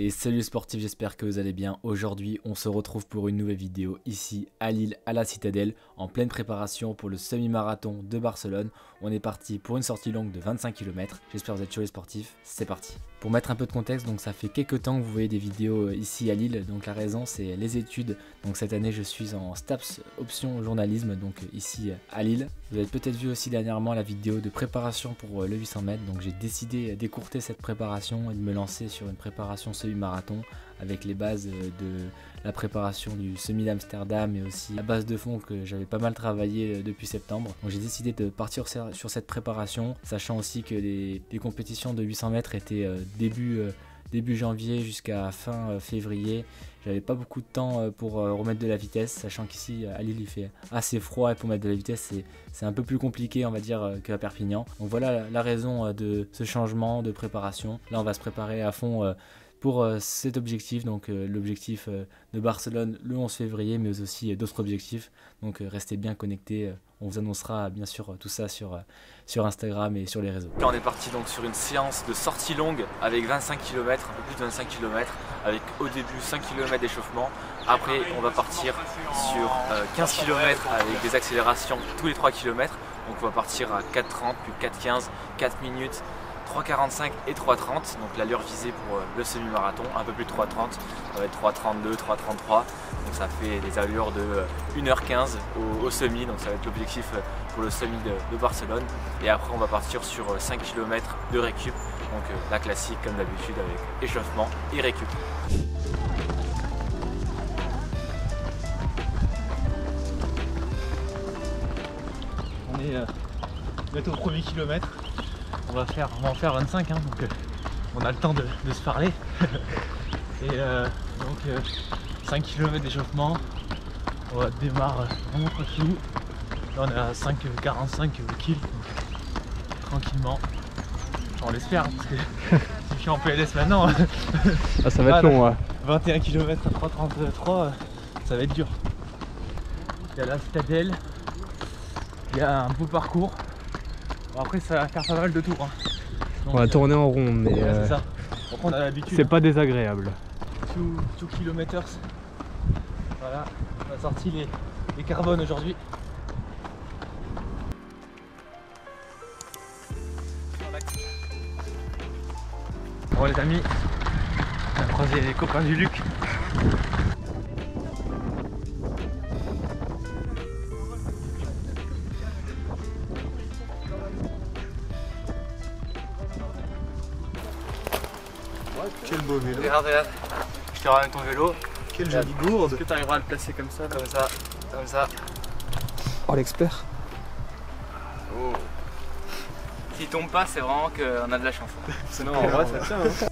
Et salut les sportifs, j'espère que vous allez bien. Aujourd'hui, on se retrouve pour une nouvelle vidéo ici à Lille, à la Citadelle, en pleine préparation pour le semi-marathon de Barcelone. On est parti pour une sortie longue de 25 km. J'espère que vous êtes chauds les sportifs, c'est parti. Pour mettre un peu de contexte, donc ça fait quelques temps que vous voyez des vidéos ici à Lille. Donc la raison, c'est les études. Donc cette année, je suis en STAPS option journalisme, donc ici à Lille. Vous avez peut-être vu aussi dernièrement la vidéo de préparation pour le 800 mètres. Donc j'ai décidé d'écourter cette préparation et de me lancer sur une préparation semi-marathon avec les bases de la préparation du semi d'Amsterdam et aussi la base de fond que j'avais pas mal travaillé depuis septembre. Donc j'ai décidé de partir sur cette préparation, sachant aussi que les compétitions de 800 mètres étaient début janvier jusqu'à fin février. J'avais pas beaucoup de temps pour remettre de la vitesse, sachant qu'ici à Lille il fait assez froid et pour mettre de la vitesse c'est un peu plus compliqué on va dire qu'à Perpignan. Donc voilà la raison de ce changement de préparation. Là on va se préparer à fond pour cet objectif, donc l'objectif de Barcelone le 11 février, mais aussi d'autres objectifs. Donc restez bien connectés, on vous annoncera bien sûr tout ça sur Instagram et sur les réseaux. Là on est parti donc sur une séance de sortie longue avec 25 km, un peu plus de 25 km, avec au début 5 km d'échauffement. Après on va partir sur 15 km avec des accélérations tous les 3 km. Donc on va partir à 4,30 puis 4,15, 4 minutes, 3,45 et 3,30, donc l'allure visée pour le semi-marathon, un peu plus de 3,30, ça va être 3,32, 3,33, donc ça fait des allures de 1h15 au semi, donc ça va être l'objectif pour le semi de Barcelone. Et après on va partir sur 5 km de récup, donc la classique comme d'habitude avec échauffement et récup. On est bientôt au premier kilomètre. On va en faire 25, hein, donc on a le temps de se parler. Et donc 5 km d'échauffement, on va démarrer vraiment tranquillou. Là on est à 5,45 kg, tranquillement. On l'espère, hein, parce que si je suis en PLS maintenant, ah, ça va être long. Ouais. 21 km à 3,33, ça va être dur. Il y a la Citadelle, il y a un beau parcours. Bon, après ça va faire pas mal de tours, hein. Donc, on va tourner en rond, mais ouais, c'est ça. Après, on a l'habitude. C'est pas désagréable. 2 km. Voilà, on a sorti les carbones aujourd'hui. Bon les amis, on a croisé les copains du Luc. Quel beau vélo. Regarde, je te ramène ton vélo. Quelle jolie gourde. Est-ce que tu arriveras à le placer comme ça? Comme ça, comme ça. Oh l'expert. Oh. S'il tombe pas, c'est vraiment qu'on a de la chance. Non, en vrai ça tient. Hein.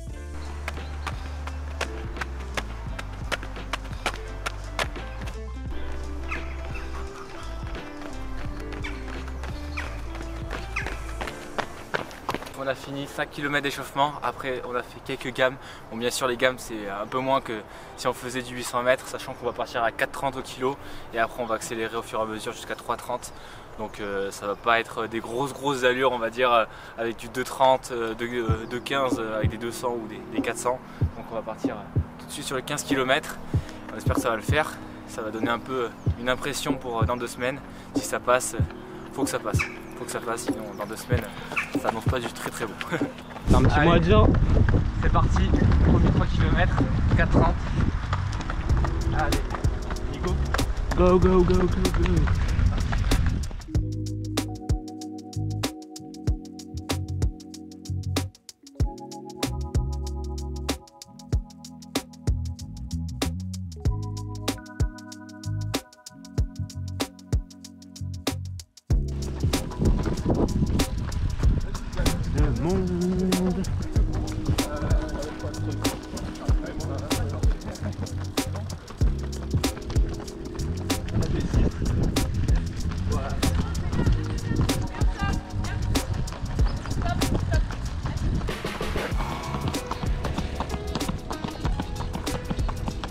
On a fini 5 km d'échauffement, après on a fait quelques gammes. Bon bien sûr les gammes c'est un peu moins que si on faisait du 800 mètres, sachant qu'on va partir à 4,30 au kilo et après on va accélérer au fur et à mesure jusqu'à 3,30. Donc ça va pas être des grosses allures on va dire avec du 2,30, 2,15 avec des 200 ou des 400. Donc on va partir tout de suite sur les 15 km, on espère que ça va le faire. Ça va donner un peu une impression pour dans 2 semaines. Si ça passe, faut que ça passe. Faut que ça passe, sinon dans 2 semaines ça annonce pas du très beau. T'as un petit mot à dire? C'est parti, premier 3 km, 4,30. Allez, go. Go, go, go, go, go. Le monde.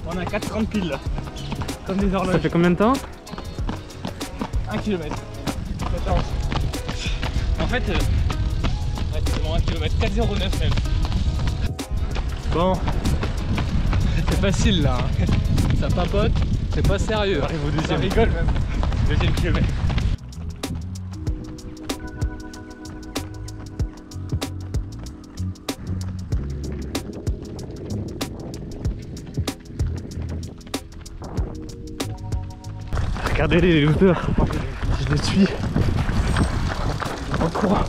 On a 4,30 piles là, comme des horloges. Ça fait combien de temps? 1 km. 14. En fait, ouais, c'est bon, 1 km, 4,09 même. Bon, C'est facile là. Ça papote, c'est pas sérieux. On arrive au deuxième. Ça rigole même. Deuxième kilomètre. Regardez les looters. Je les suis. En courant.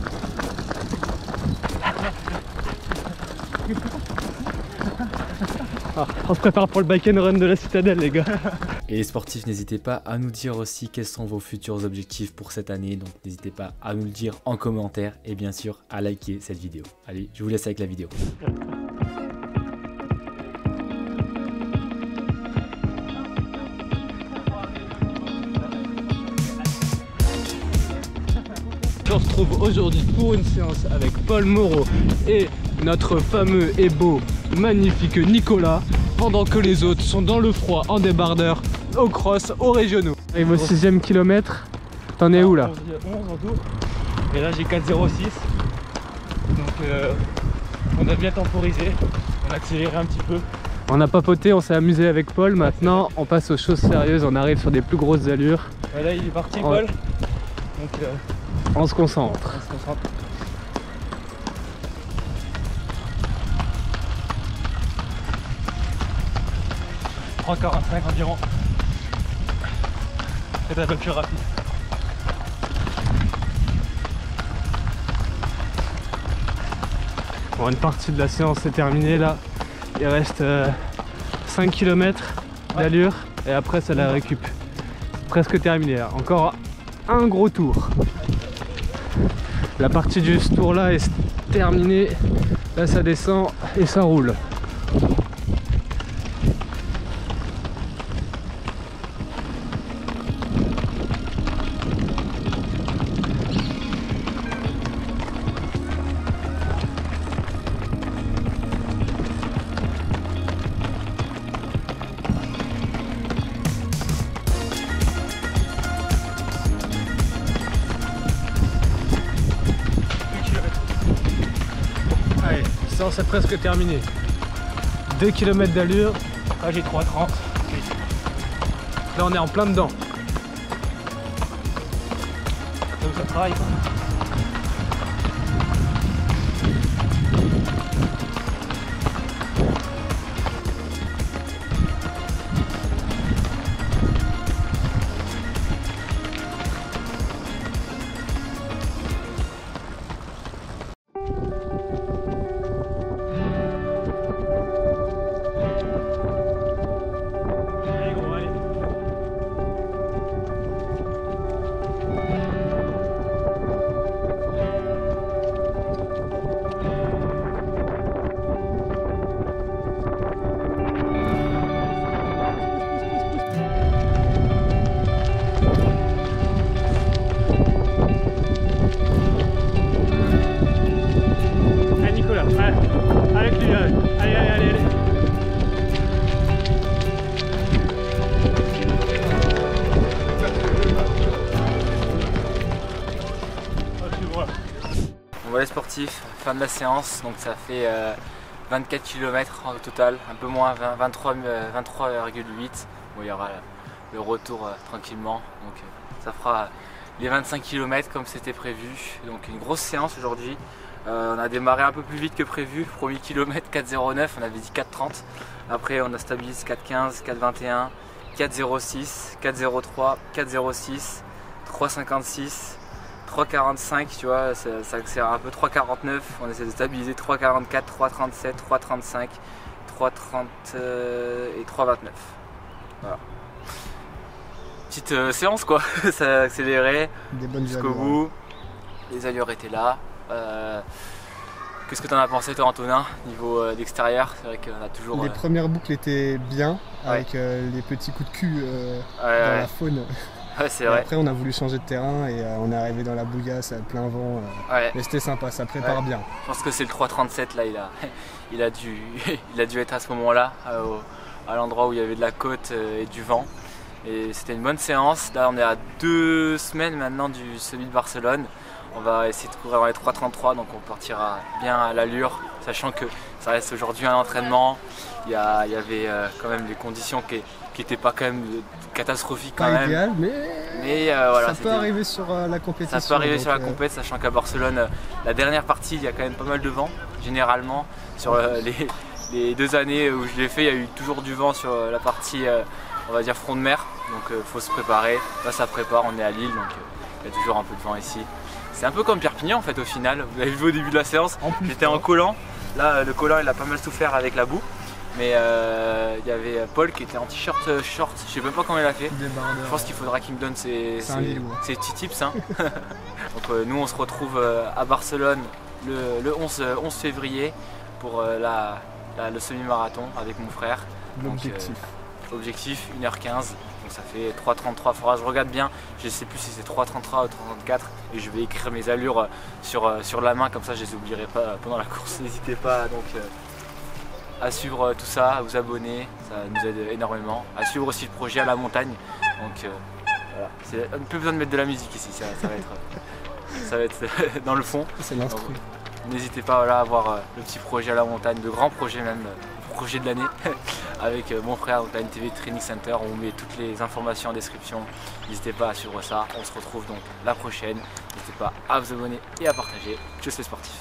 Ah, on se prépare pour le bike and run de la citadelle les gars. Et les sportifs, n'hésitez pas à nous dire aussi quels sont vos futurs objectifs pour cette année. Donc n'hésitez pas à nous le dire en commentaire et bien sûr à liker cette vidéo. Allez, je vous laisse avec la vidéo. On se trouve aujourd'hui pour une séance avec Paul Moreau et notre fameux et beau, magnifique Nicolas, pendant que les autres sont dans le froid en débardeur, au cross, aux régionaux. Arrive au 6ème kilomètre, t'en es où là? 11 en tout. Et là j'ai 4,06. Donc on a bien temporisé, on a accéléré un petit peu. On a papoté, on s'est amusé avec Paul, maintenant on passe aux choses sérieuses, on arrive sur des plus grosses allures. Et là il est parti Paul. Donc on se concentre. on se concentre. « 3,45 environ. C'est un peu plus rapide. Bon, une partie de la séance est terminée là. Il reste 5 km d'allure et après ça la récup. Presque terminé là. Encore un gros tour. La partie du tour là est terminée. Là ça descend et ça roule. Allez, séance est presque terminée. 2 km d'allure. Là j'ai 3,30. Là on est en plein dedans. Donc ça travaille. Avec lui, allez, allez, allez, allez. On voit les sportifs, fin de la séance, donc ça fait 24 km au total, un peu moins, 23,8. Bon, il y aura le retour tranquillement, donc ça fera les 25 km comme c'était prévu. Donc une grosse séance aujourd'hui. On a démarré un peu plus vite que prévu, premier kilomètre 4,09, on avait dit 4,30. Après on a stabilisé 4,15, 4,21, 4,06, 4,03, 4,06, 3,56, 3,45, tu vois, ça accélère un peu, 3,49, on essaie de stabiliser 3,44, 3,37, 3,35, 3,30 et 3,29. Voilà. Petite séance quoi, ça a accéléré jusqu'au bout, les allures étaient là. Qu'est-ce que tu en as pensé toi Antonin, niveau d'extérieur? C'est vrai qu'on a toujours... Les premières boucles étaient bien, avec les petits coups de cul dans la faune. Ouais, c'est vrai. Après on a voulu changer de terrain et on est arrivé dans la bouillasse à plein vent. Mais c'était sympa, ça prépare bien. Je pense que c'est le 3,37 là, il a dû être à ce moment-là, à l'endroit où il y avait de la côte et du vent. Et c'était une bonne séance. Là on est à 2 semaines maintenant du Summit de Barcelone. On va essayer de courir dans les 3,33, donc on partira bien à l'allure, sachant que ça reste aujourd'hui un entraînement. Il y avait quand même des conditions qui n'étaient pas quand même catastrophiques quand même. Idéal, mais voilà, ça peut arriver sur la compétition. Ça peut arriver sur la compétition, sachant qu'à Barcelone, la dernière partie, il y a quand même pas mal de vent, généralement. Sur les 2 années où je l'ai fait, il y a eu toujours du vent sur la partie, on va dire, front de mer. Donc il faut se préparer. Là, ça prépare, on est à Lille, donc il y a toujours un peu de vent ici. C'est un peu comme Perpignan en fait au final. Vous avez vu au début de la séance, j'étais en collant. Là, le collant, il a pas mal souffert avec la boue. Mais il y avait Paul qui était en t-shirt short, je sais même pas comment il a fait. Je pense qu'il faudra qu'il me donne ses petits tips. Hein. Donc nous on se retrouve à Barcelone le 11 février pour le semi-marathon avec mon frère. Objectif 1h15, donc ça fait 3,33. Faudra que je regarde bien, je sais plus si c'est 3,33 ou 3,34 et je vais écrire mes allures sur la main, comme ça je les oublierai pas pendant la course. N'hésitez pas donc à suivre tout ça, à vous abonner, ça nous aide énormément. À suivre aussi le projet à la montagne. Donc voilà, on n'a plus besoin de mettre de la musique ici, ça va être dans le fond. C'est l'instru. N'hésitez pas à voir le petit projet à la montagne, de grands projets même, projet de l'année, avec mon frère, donc la NTV Training Center. On met toutes les informations en description. N'hésitez pas à suivre ça. On se retrouve donc la prochaine. N'hésitez pas à vous abonner et à partager. Je suis sportif.